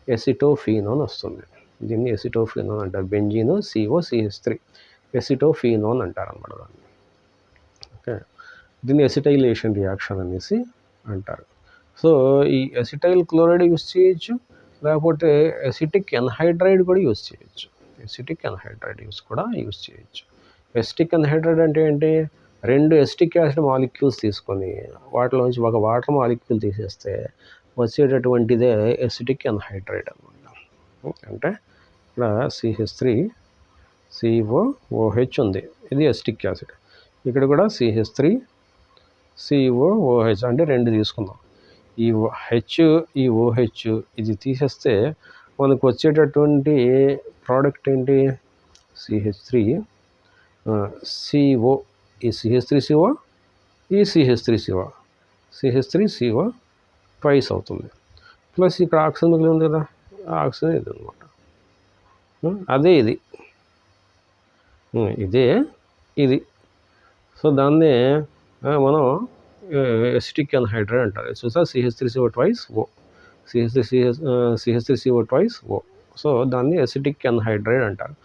ఎసిటోఫీనోన్ వస్తుంది. దీన్ని ఎసిటోఫీనోన్ అంటారు. బెంజీన్ COCH3 ఎసిటోఫీనోన్ అంటారు అన్నమాట దాన్ని. ఓకే, దీన్ని ఎసిటైలేషన్ రియాక్షన్ అనేసి అంటారు. సో ఈ ఎసిటైల్ క్లోరైడ్ యూజ్ చేయొచ్చు, లేకపోతే ఎసిటిక్ ఎన్హైడ్రైడ్ కూడా యూజ్ చేయొచ్చు. ఎసిటిక్ ఎన్హైడ్రైడ్ యూజ్ చేయొచ్చు. ఎసిటిక్ ఎన్హైడ్రైడ్ అంటే ఏంటి? 2 ఎసిటిక్ యాసిడ్ మాలిక్యూల్స్ తీసుకొని వాటిలోంచి ఒక వాటర్ మాలిక్యూల్ తీసేస్తే వచ్చేటటువంటిదే ఎసిటిక్ ఎన్హైడ్రైడ్ అనమాట. అంటే ఇక్కడ CH3COOH ఉంది, ఇది ఎసిటిక్ యాసిడ్. ఇక్కడ కూడా CH3COOH అంటే 2 తీసుకుందాం. ఈ OH ఇది తీసేస్తే మనకు వచ్చేటటువంటి ప్రోడక్ట్ ఏంటి? CH3CO, ఈ CH3CO, ఈ CH3CO ట్వైస్ అవుతుంది. ప్లస్ ఇక్కడ ఆక్సిజన్ మిగిలి ఉంది కదా, ఆక్సిజన్ ఇది అనమాట. అదే ఇది. సో దాన్నే మనం ఎసిటిక్ ఎన్హైడ్రైడ్ అంటారు. చూసా, CH3CO twice O, CH3CO twice O. So దాన్ని ఎసిటిక్ ఎన్హైడ్రైడ్ అంటారు.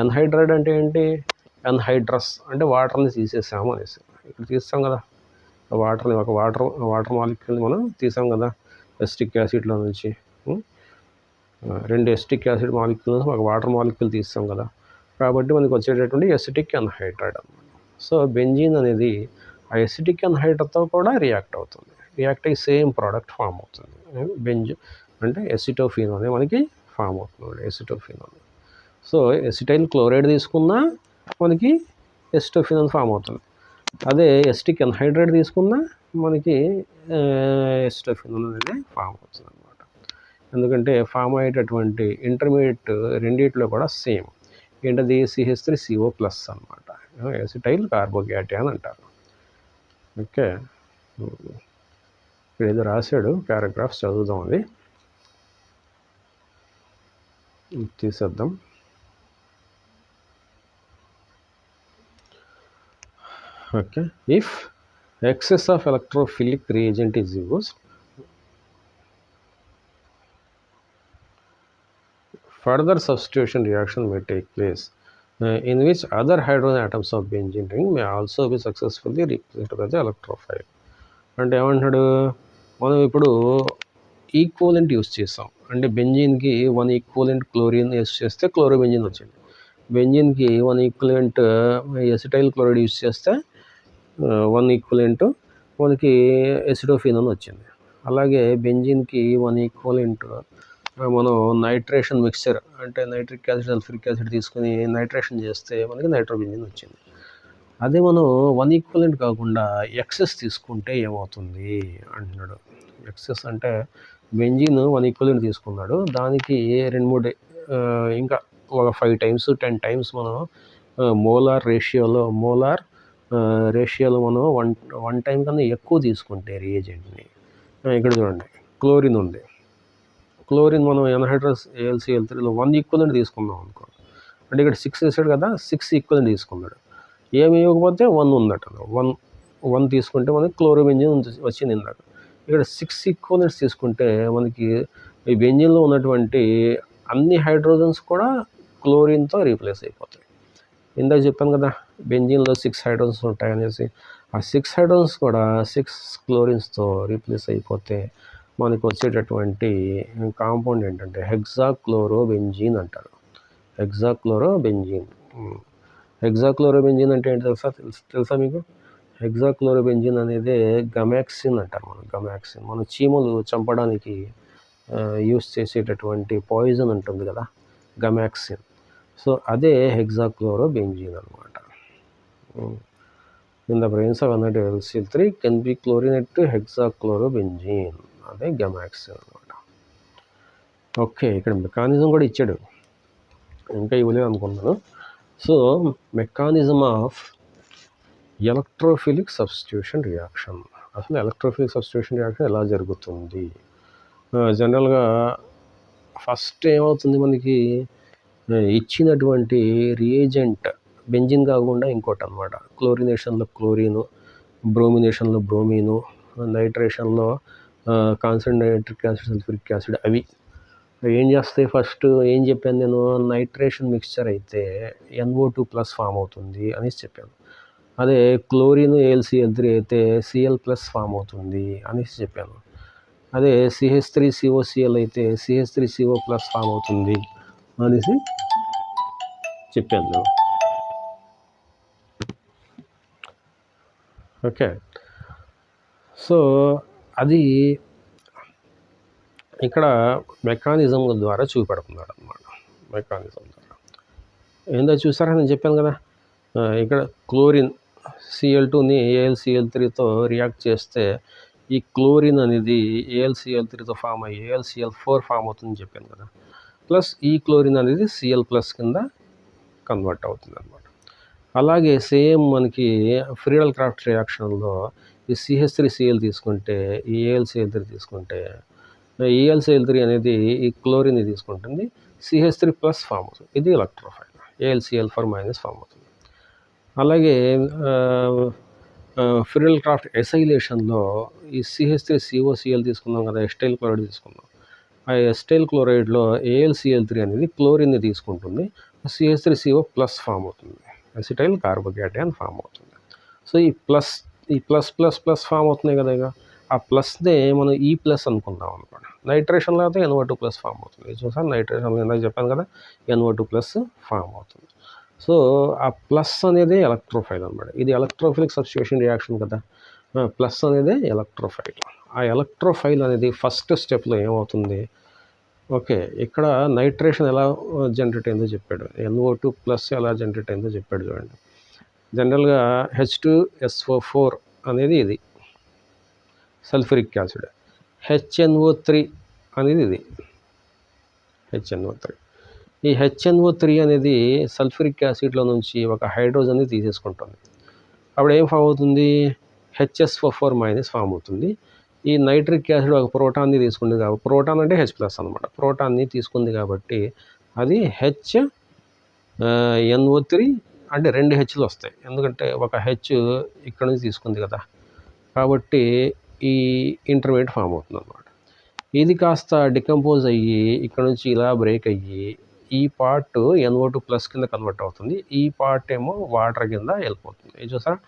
ఎన్హైడ్రైడ్ అంటే ఏంటి? ఎన్హైడ్రస్ అంటే వాటర్ని తీసేసాము అనేసి. ఇక్కడ తీస్తాం కదా వాటర్ని, ఒక వాటర్ మాలిక్యూల్ని మనం తీసాం కదా ఎసిటిక్ యాసిడ్లో నుంచి. 2 ఎసిటిక్ యాసిడ్ మాలిక్యూల్స్ ఒక వాటర్ మాలిక్యూల్ తీస్తాం కదా, కాబట్టి మనకి వచ్చేటటువంటి ఎసిటిక్ ఎన్హైడ్రైడ్ అన్నమాట. సో బెంజీన్ అనేది ఆ ఎసిటిక్ ఎన్హైడ్రైడ్తో కూడా రియాక్ట్ అవుతుంది. రియాక్ట్ అయ్యి సేమ్ ప్రోడక్ట్ ఫామ్ అవుతుంది. బెంజు అంటే ఎసిటోఫీనోన్ అనేది మనకి ఫామ్ అవుతుంది. ఎసిటోఫీనోన్. సో ఎసిటైల్ క్లోరైడ్ తీసుకున్నా మనకి ఎసిటోఫీనోన్ ఫామ్ అవుతుంది. అదే ఎసిటిక్ ఎన్హైడ్రైడ్ తీసుకున్నా మనకి ఎసిటోఫీనోన్ అనేది ఫామ్ అవుతుంది అనమాట. ఎందుకంటే ఫామ్ అయ్యేటటువంటి ఇంటర్మీడియట్ రెండిట్లో కూడా సేమ్. ఏంటది? CH3CO ప్లస్ అనమాట. ఎసిటైల్ కార్బోక్యాటయాన్ అంటారు. ఓకే, ఇక్కడ ఏదో రాశాడు, పారాగ్రాఫ్స్ చదువుదాం. అది తీసేద్దాం. Okay, if excess of electrophilic reagent is used, further substitution reaction may take place in which other hydrogen atoms of benzene ring may also be successfully replaced by the electrophile. అంటే ఏమంటాడు? మనం ఇప్పుడు equivalent use చేస్తాం. అంటే బెంజీన్కి 1 equivalent chlorine use చేస్తే chlorobenzene వచ్చింది. బెంజీన్కి 1 equivalent acetyl chloride use చేస్తే 1 equivalent మనకి ఎసిటోఫీనోన్ వచ్చింది. అలాగే బెంజీన్కి 1 ఈక్వలెంట్ మనం నైట్రేషన్ మిక్చర్ అంటే నైట్రిక్ యాసిడ్ సల్ఫ్యూరిక్ యాసిడ్ తీసుకుని నైట్రేషన్ చేస్తే మనకి నైట్రోబెంజిన్ వచ్చింది. అదే మనం 1 ఈక్వలెంట్ కాకుండా ఎక్సెస్ తీసుకుంటే ఏమవుతుంది అంటున్నాడు. ఎక్సెస్ అంటే బెంజీన్ 1 ఈక్వలెంట్ తీసుకున్నాడు, దానికి 2-3 ఇంకా ఒక 5 times 10 times మనం మోలార్ రేషియోలో మనం 1 time కన్నా ఎక్కువ తీసుకుంటే రియేజెంట్ని, ఇక్కడ చూడండి క్లోరిన్ ఉంది. క్లోరిన్ మనం ఎన్హైడ్రస్ AlCl3లో 1 ఈక్వలెంట్ తీసుకుందాం అనుకో, అంటే ఇక్కడ 6 వేసాడు కదా, 6 ఈక్వల్ తీసుకున్నాడు. ఏమి ఇవ్వకపోతే 1 ఉందట, 1 తీసుకుంటే మనకి క్లోరోబెంజిన్ వచ్చింది ఇందాక. ఇక్కడ 6 ఈక్వలెంట్స్ తీసుకుంటే మనకి ఈ బెంజిన్లో ఉన్నటువంటి అన్ని హైడ్రోజన్స్ కూడా క్లోరిన్తో రీప్లేస్ అయిపోతాయి. ఇందాక చెప్పాను కదా బెంజిన్లో 6 హైడ్రోజన్స్ ఉంటాయనేసి. ఆ 6 హైడ్రోజన్స్ కూడా 6 క్లోరిన్స్తో రీప్లేస్ అయిపోతే మనకు వచ్చేటటువంటి కాంపౌండ్ ఏంటంటే హెక్సాక్లోరోబెంజీన్ అంటారు. హెక్సాక్లోరోబెంజీన్ అంటే ఏంటి తెలుసా మీకు? హెక్సాక్లోరోబెంజిన్ అనేది గమాక్సిన్ అంటారు. మన చీమలు చంపడానికి యూస్ చేసేటటువంటి పాయిజన్ ఉంటుంది కదా, గమాక్సిన్. సో అదే హెక్సాక్లోరోబెంజీన్ అనమాట. In the presence of NaCl3 can be chlorinate to hexachlorobenzene, అదే గమాక్సిన్ అనమాట. ఓకే, ఇక్కడ మెకానిజం కూడా ఇచ్చాడు, ఇంకా ఇవ్వలేదు అనుకున్నాను. So mechanism of electrophilic substitution reaction. అసలు ఎలక్ట్రోఫిలిక్ సబ్స్టిట్యూషన్ రియాక్షన్ ఎలా జరుగుతుంది? జనరల్గా ఫస్ట్ ఏమవుతుంది, మనకి ఇచ్చినటువంటి రియేజెంట్ బెంజిన్ కాకుండా ఇంకోటి అనమాట. క్లోరినేషన్లో క్లోరిను, బ్రోమినేషన్లో బ్రోమీను, నైట్రేషన్లో concentrated nitric acid, sulphuric acid. అవి ఏం చేస్తాయి? ఫస్ట్ ఏం చెప్పాను నేను? నైట్రేషన్ మిక్స్చర్ అయితే NO2+ ఫామ్ అవుతుంది అనేసి చెప్పాను. అదే క్లోరిన్ AlCl3 అయితే Cl+ ఫామ్ అవుతుంది అనేసి చెప్పాను. అదే CH3COCl అయితే CH3CO+ ఫామ్ అవుతుంది అనేసి చెప్పాను నేను. ఓకే, సో అది ఇక్కడ మెకానిజం ద్వారా చూపెడుతున్నాడు అనమాట. మెకానిజం ద్వారా ఏందో చూసారా, నేను చెప్పాను కదా, ఇక్కడ క్లోరిన్ Cl2ని AlCl3తో రియాక్ట్ చేస్తే ఈ క్లోరిన్ అనేది AlCl3తో ఫామ్ అయ్యి AlCl4 ఫామ్ అవుతుందని చెప్పాను కదా. ప్లస్ ఈ క్లోరిన్ అనేది Cl+ కింద కన్వర్ట్ అవుతుంది అనమాట. అలాగే సేమ్ మనకి ఫ్రీడల్ క్రాఫ్ట్ రియాక్షన్లో ఈ CH3Cl తీసుకుంటే, ఈ AlCl3 తీసుకుంటే, AlCl3 అనేది ఈ క్లోరిన్ తీసుకుంటుంది, CH3+ ఫామ్ అవుతుంది. ఇది ఎలక్ట్రోఫైల్. AlCl4- ఫామ్ అవుతుంది. అలాగే ఫ్రీడల్ క్రాఫ్ట్ ఎసైలేషన్లో ఈ CH3COCl తీసుకున్నాం కదా, ఎస్టైల్ క్లోరైడ్ తీసుకున్నాం. ఆ ఎస్టైల్ క్లోరైడ్లో AlCl3 అనేది క్లోరిన్ని తీసుకుంటుంది, CH3CO+ ఫామ్ అవుతుంది, అసిటైల్ కార్బోకేటయాన్ ఫామ్ అవుతుంది. సో ఈ ప్లస్ ఫామ్ అవుతున్నాయి కదా. ఇక ఆ ప్లస్నే మనం E+ అనుకుందాం అనుకోండి. నైట్రేషన్లో అయితే NO2+ ఫామ్ అవుతుంది. చూసాను, నైట్రేషన్లో ఇందాక చెప్పాను కదా, NO2+ ఫామ్ అవుతుంది. సో ఆ ప్లస్ అనేది ఎలక్ట్రోఫైల్ అనమాట. ఇది ఎలక్ట్రోఫిలిక్ సబ్స్టిట్యూషన్ రియాక్షన్ కదా. ప్లస్ అనేది ఎలక్ట్రోఫైల్. ఆ ఎలక్ట్రోఫైల్ అనేది ఫస్ట్ స్టెప్లో ఏమవుతుంది? ఓకే, ఇక్కడ నైట్రేషన్ ఎలా జనరేట్ అయిందో చెప్పాడు, NO2+ ఎలా జనరేట్ అయిందో చెప్పాడు. చూడండి, జనరల్గా H2SO4 అనేది ఇది సల్ఫ్యూరిక్ యాసిడ్, HNO3 అనేది ఇది HNO3. ఈ HNO3 అనేది సల్ఫ్యూరిక్ యాసిడ్లో నుంచి ఒక హైడ్రోజన్ని తీసేసుకుంటుంది. అప్పుడు ఏం ఫామ్ అవుతుంది? HSO4- ఫామ్ అవుతుంది. ఈ నైట్రిక్ యాసిడ్ ఒక ప్రోటాన్ని తీసుకుంది కాబట్టి, ప్రోటాన్ అంటే H+ అనమాట, ప్రోటాన్ని తీసుకుంది కాబట్టి అది HNO3 అంటే 2 Hలు వస్తాయి. ఎందుకంటే ఒక H ఇక్కడ నుంచి తీసుకుంది కదా, కాబట్టి ఈ ఇంటర్మీడియట్ ఫామ్ అవుతుంది అనమాట. ఇది కాస్త డికంపోజ్ అయ్యి ఇక్కడ నుంచి ఇలా బ్రేక్ అయ్యి ఈ పార్ట్ NO2+ కింద కన్వర్ట్ అవుతుంది, ఈ పార్ట్ ఏమో వాటర్ కింద వెళ్ళిపోతుంది. ఇది చూసారా,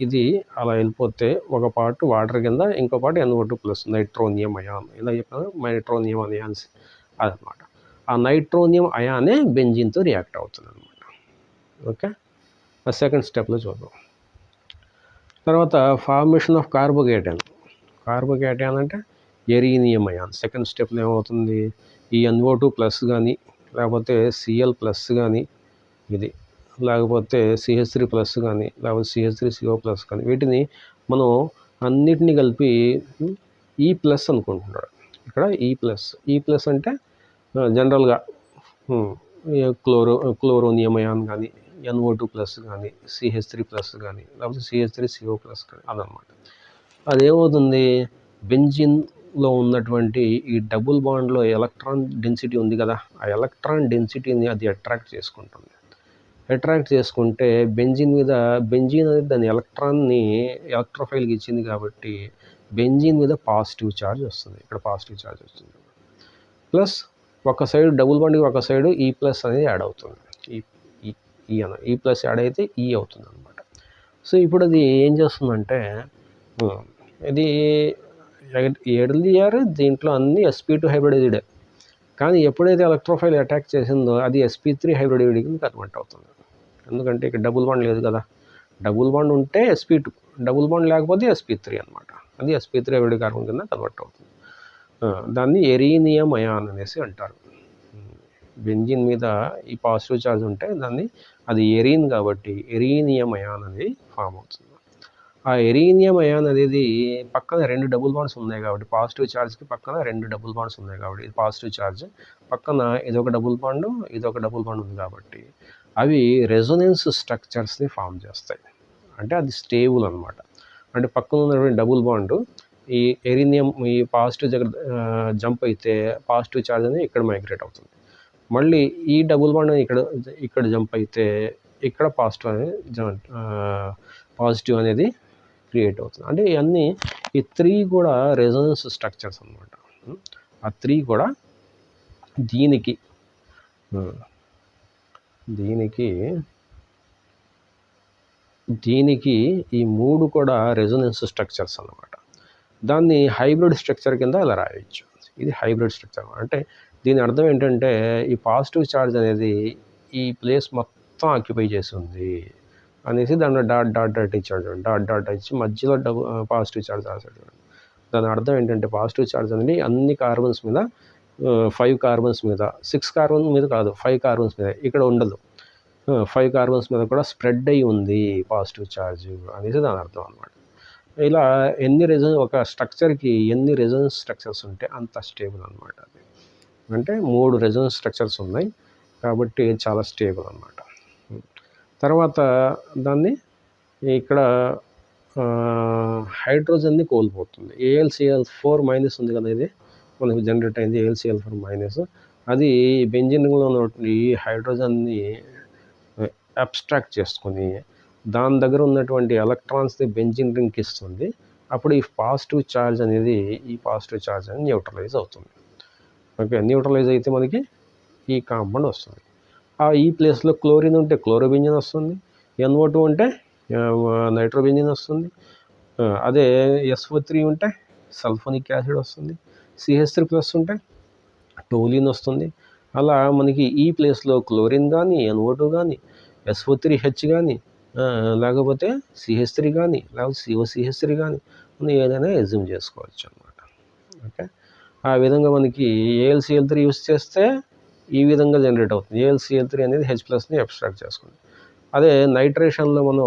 ఇది అలా వెళ్ళిపోతే ఒక పార్ట్ వాటర్ కింద, ఇంకో పార్ట్ NO2+, నైట్రోనియం అయాన్. ఇలా చెప్పాను, నైట్రోనియం అయాన్స్ అదనమాట. ఆ నైట్రోనియం అయానే బెంజిన్తో రియాక్ట్ అవుతుంది అనమాట. ఓకే, ఆ సెకండ్ స్టెప్లో చూద్దాం. తర్వాత ఫార్మేషన్ ఆఫ్ కార్బోకేటయాన్ అంటే ఎరీనియం అయాన్. సెకండ్ స్టెప్లో ఏమవుతుంది? ఈ NO2+ కానీ, లేకపోతే Cl+ కానీ, ఇది లేకపోతే CH3+ కానీ, లేకపోతే CH3CO+ కానీ, వీటిని మనం అన్నిటినీ కలిపి E+ అనుకుంటున్నాడు. ఇక్కడ E+ అంటే జనరల్గా క్లోరోనియం అయాన్ కానీ, NO2+ కానీ, CH3+ కానీ, లేకపోతే CH3CO+ కానీ, అదనమాట. అదేమవుతుంది? బెంజిన్ లో ఉన్నటువంటి ఈ డబుల్ బాండ్లో ఎలక్ట్రాన్ డెన్సిటీ ఉంది కదా, ఆ ఎలక్ట్రాన్ డెన్సిటీని అది అట్రాక్ట్ చేసుకుంటుంది. అట్రాక్ట్ చేసుకుంటే బెంజీన్ అనేది దాని ఎలక్ట్రాన్ని ఎలక్ట్రోఫైల్కి ఇచ్చింది కాబట్టి బెంజీన్ మీద పాజిటివ్ ఛార్జ్ వస్తుంది. ఇక్కడ పాజిటివ్ ఛార్జ్ వస్తుంది. ప్లస్ ఒక సైడ్ డబుల్ బాండ్కి ఒక సైడ్ ఈ ప్లస్ అనేది యాడ్ అవుతుంది. ఈ ప్లస్ యాడ్ అయితే ఈ అవుతుంది అనమాట. సో ఇప్పుడు అది ఏం చేస్తుందంటే ఇది ఎర్లియర్ దీంట్లో అన్ని sp2 హైబ్రిడ్, కానీ ఎప్పుడైతే ఎలక్ట్రోఫైల్ అటాక్ చేసిందో అది sp3 హైబ్రిడ్ కన్వర్ట్ అవుతుంది. ఎందుకంటే ఇక్కడ డబుల్ బాండ్ లేదు కదా, డబుల్ బాండ్ ఉంటే sp2, డబుల్ బాండ్ లేకపోతే sp3 అనమాట. అది sp3 హైబ్రిడ్ కార్బన్ కింద కన్వర్ట్ అవుతుంది. దాన్ని ఎరీనియం అయాన్ అనేసి అంటారు. బెంజిన్ మీద ఈ పాజిటివ్ ఛార్జ్ ఉంటే అది ఎరీన్ కాబట్టి ఎరీనియం అయాన్ అనేది ఫామ్ అవుతుంది. ఆ ఎరీనియం అయాన్ అనేది పక్కన 2 డబుల్ బాండ్స్ ఉన్నాయి కాబట్టి, పాజిటివ్ ఛార్జ్కి పక్కన 2 డబుల్ బాండ్స్ ఉన్నాయి కాబట్టి, ఇది పాజిటివ్ ఛార్జ్ పక్కన ఇదొక డబుల్ బాండ్ ఇదొక డబుల్ బాండ్ ఉంది కాబట్టి అవి రెజొనెన్స్ స్ట్రక్చర్స్ని ఫామ్ చేస్తాయి. అంటే అది స్టేబుల్ అనమాట. అంటే పక్కన ఉన్నటువంటి డబుల్ బాండ్ ఈ ఎరీనియం ఈ పాజిటివ్ దగ్గర జంప్ అయితే పాజిటివ్ ఛార్జ్ అనేది ఇక్కడ మైగ్రేట్ అవుతుంది. మళ్ళీ ఈ డబుల్ బాండ్ ఇక్కడ జంప్ అయితే ఇక్కడ పాజిటివ్ అనేది క్రియేట్ అవుతుంది. అంటే ఇవన్నీ ఈ 3 కూడా రెజొనెన్స్ స్ట్రక్చర్స్ అనమాట. ఆ 3 కూడా దీనికి ఈ 3 కూడా రెజొనెన్స్ స్ట్రక్చర్స్ అన్నమాట. దాన్ని హైబ్రిడ్ స్ట్రక్చర్ కింద ఇలా రాయొచ్చు. ఇది హైబ్రిడ్ స్ట్రక్చర్. అంటే దీని అర్థం ఏంటంటే ఈ పాజిటివ్ ఛార్జ్ అనేది ఈ ప్లేస్ మొత్తం ఆక్యుపై చేస్తుంది అనేసి దాంట్లో డాట్ ఇచ్చాడు. డాట్ ఇచ్చి మధ్యలో పాజిటివ్ ఛార్జ్ రాశాడు. దాని అర్థం ఏంటంటే పాజిటివ్ ఛార్జ్ అనేది అన్ని కార్బన్స్ మీద 5 కార్బన్స్ మీద 6 కార్బన్ మీద కాదు 5 కార్బన్స్ మీద ఇక్కడ ఉండదు. 5 కార్బన్స్ మీద కూడా స్ప్రెడ్ అయ్యి ఉంది పాజిటివ్ ఛార్జ్ అనేసి దాని అర్థం అనమాట. ఇలా ఒక స్ట్రక్చర్కి ఎన్ని రెజొనెన్స్ స్ట్రక్చర్స్ ఉంటే అంత స్టేబుల్ అనమాట. అది అంటే 3 రెజొనెన్స్ స్ట్రక్చర్స్ ఉన్నాయి కాబట్టి చాలా స్టేబుల్ అనమాట. తర్వాత దాన్ని ఇక్కడ హైడ్రోజన్ని కోల్పోతుంది. AlCl4- ఉంది కదా, ఇది మనకు జనరేట్ అయింది AlCl4-. అది బెంజిన్లో ఉన్నటువంటి ఈ హైడ్రోజన్ని అబ్స్ట్రాక్ట్ చేసుకొని దాని దగ్గర ఉన్నటువంటి ఎలక్ట్రాన్స్ని బెంజిన్ రింగ్కి ఇస్తుంది. అప్పుడు ఈ పాజిటివ్ ఛార్జ్ అనేది న్యూట్రలైజ్ అవుతుంది. ఓకే, న్యూట్రలైజ్ అయితే మనకి ఈ కాంపౌండ్ వస్తుంది. ఈ ప్లేస్లో క్లోరిన్ ఉంటే క్లోరోబెంజిన్ వస్తుంది, NO2 ఉంటే నైట్రోబెంజిన్ వస్తుంది, అదే SO3 ఉంటే సల్ఫోనిక్ యాసిడ్ వస్తుంది, CH3+ ఉంటే టోలిన్ వస్తుంది. అలా మనకి ఈ ప్లేస్లో క్లోరిన్ కానీ NO2 కానీ SO3H కానీ లేకపోతే CH3 కానీ లేకపోతే COCH3 కానీ మనం ఏదైనా ఎజ్యూమ్ చేసుకోవచ్చు అనమాట. ఓకే, ఆ విధంగా మనకి AlCl3 యూస్ చేస్తే ఈ విధంగా జనరేట్ అవుతుంది. AlCl3 అనేది H+ని అబ్స్ట్రాక్ట్ చేసుకుంది. అదే నైట్రేషన్లో మనం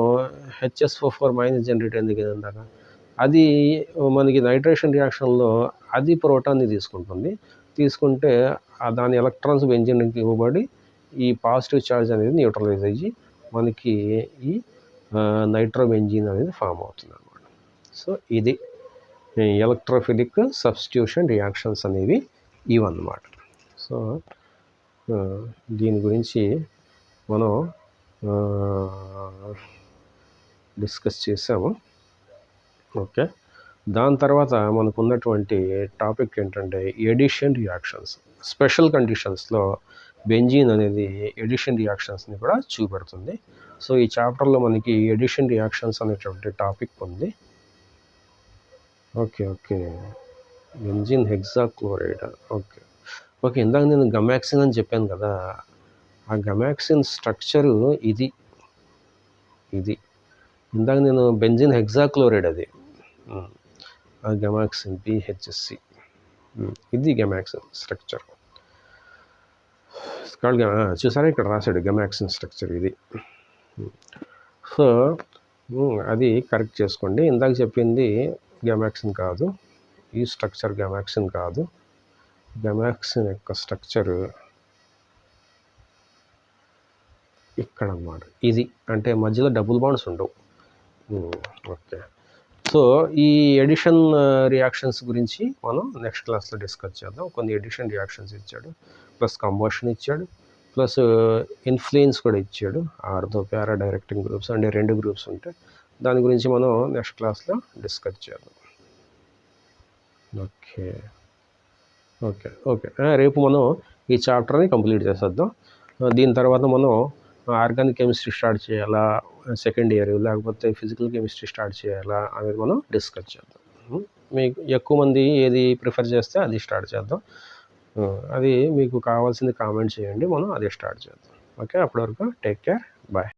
HSO4- జనరేట్ అయింది కదా ఇందాక, అది మనకి నైట్రేషన్ రియాక్షన్లో అది ప్రోటాన్ని తీసుకుంటే దాని ఎలక్ట్రాన్స్ బెంజిన్కి ఇవ్వబడి ఈ పాజిటివ్ ఛార్జ్ అనేది న్యూట్రలైజ్ అయ్యి మనకి ఈ నైట్రోబెంజిన్ అనేది ఫామ్ అవుతుంది అనమాట. సో ఇది ఎలక్ట్రోఫిలిక్ సబ్స్టిట్యూషన్ రియాక్షన్స్ అనేవి ఇవన్నమాట. సో దీని గురించి మనం డిస్కస్ చేసాము. ఓకే, దాని తర్వాత మనకు ఉన్నటువంటి టాపిక్ ఏంటంటే ఎడిషన్ రియాక్షన్స్. స్పెషల్ కండిషన్స్లో బెంజీన్ అనేది ఎడిషన్ రియాక్షన్స్ని కూడా చూపెడుతుంది. సో ఈ చాప్టర్లో మనకి ఎడిషన్ రియాక్షన్స్ అనేటువంటి టాపిక్ ఉంది. Okay, benzene hexachloride. ఓకే, ఇందాక నేను గమాక్సిన్ అని చెప్పాను కదా, ఆ గమాక్సిన్ స్ట్రక్చరు ఇది ఇందాక నేను బెంజీన్ హెక్సాక్లోరైడ్ అది గమాక్సిన్ BHC, ఇది గమాక్సిన్ స్ట్రక్చర్. చూసారా ఇక్కడ రాశాడు గమాక్సిన్ స్ట్రక్చర్ ఇది. సో అది కరెక్ట్ చేసుకోండి. ఇందాక చెప్పింది గమాక్సిన్ కాదు, ఈ స్ట్రక్చర్ గమాక్సిన్ కాదు. గమాక్సిన్ యొక్క స్ట్రక్చర్ ఇక్కడ అన్నమాట. ఇది అంటే మధ్యలో డబుల్ బాండ్స్ ఉండవు. ఓకే, సో ఈ ఎడిషన్ రియాక్షన్స్ గురించి మనం నెక్స్ట్ క్లాస్లో డిస్కస్ చేద్దాం. కొన్ని ఎడిషన్ రియాక్షన్స్ ఇచ్చాడు, ప్లస్ కంబషన్ ఇచ్చాడు, ప్లస్ ఇన్ఫ్లుయెన్స్ కూడా ఇచ్చాడు. ఆర్థో పారా డైరెక్టింగ్ గ్రూప్స్ అంటే 2 గ్రూప్స్ ఉంటాయి. దాని గురించి మనం నెక్స్ట్ క్లాస్లో డిస్కస్ చేద్దాం. ఓకే ఓకే ఓకే రేపు మనం ఈ చాప్టర్ని కంప్లీట్ చేసేద్దాం. దీని తర్వాత మనం ఆర్గానిక్ కెమిస్ట్రీ స్టార్ట్ చేయాలా, సెకండ్ ఇయర్, లేకపోతే ఫిజికల్ కెమిస్ట్రీ స్టార్ట్ చేయాలా అనేది మనం డిస్కస్ చేద్దాం. మీకు ఎక్కువ మంది ఏది ప్రిఫర్ చేస్తే అది స్టార్ట్ చేద్దాం. అది మీకు కావాల్సింది కామెంట్ చేయండి, మనం అదే స్టార్ట్ చేద్దాం. ఓకే, అప్పటి వరకు టేక్ కేర్, బాయ్.